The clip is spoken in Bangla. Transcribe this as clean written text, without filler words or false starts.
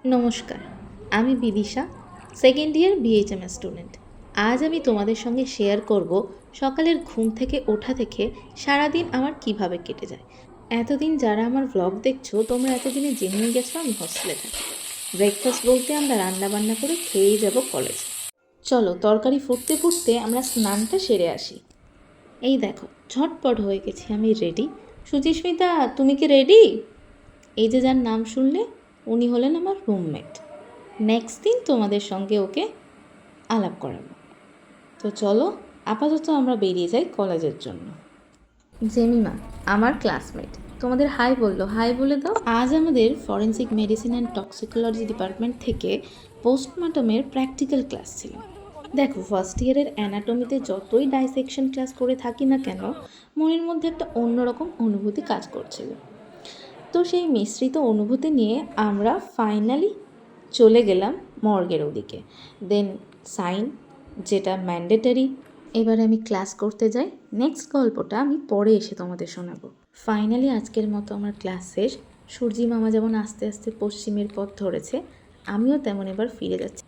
নমস্কার, আমি Bidisha, second year BHMS student. আজ আমি তোমাদের সঙ্গে শেয়ার করব সকালের ঘুম থেকে ওঠা থেকে সারাদিন আমার কিভাবে কেটে যায়। এতদিন যারা আমার ভ্লগ দেখছো, তোমরা এতদিনে জেনেই গেছো আমি হস্টেলে থাকি। ব্রেকফাস্ট বলতে আমরা রান্নাবান্না করে খেয়েই যাব কলেজে। চলো, তরকারি ফুটতে ফুটতে আমরা স্নানটা সেরে আসি। এই দেখো, ঝটপট হয়ে গেছি আমি রেডি। সুচিস্মিতা, তুমি কি রেডি? এই যে যার নাম শুনলে, উনি হলেন আমার রুমমেট। নেক্সট দিন তোমাদের সঙ্গে ওকে আলাপ করাবো। তো চলো, আপাতত আমরা বেরিয়ে যাই কলেজের জন্য। জেমিমা আমার ক্লাসমেট, তোমাদের হাই বললো, হাই বলে দাও। আজ আমাদের forensic medicine and toxicology department থেকে পোস্টমর্টমের প্র্যাকটিক্যাল ক্লাস ছিল। দেখো, ফার্স্ট ইয়ারের অ্যানাটমিতে যতই ডাইসেকশন ক্লাস করে থাকি না কেন, মনের মধ্যে একটা অন্যরকম অনুভূতি কাজ করছিল। তো সেই মিশ্রিত অনুভূতি নিয়ে আমরা ফাইনালি চলে গেলাম মর্গের ওদিকে। দেন সাইন, যেটা ম্যান্ডেটারি। এবার আমি ক্লাস করতে যাই। নেক্সট গল্পটা আমি পরে এসে তোমাদের শোনাবো। ফাইনালি আজকের মতো আমার ক্লাস শেষ। সূর্যি মামা যেমন আস্তে আস্তে পশ্চিমের পথ ধরেছে, আমিও তেমন এবার ফিরে যাচ্ছি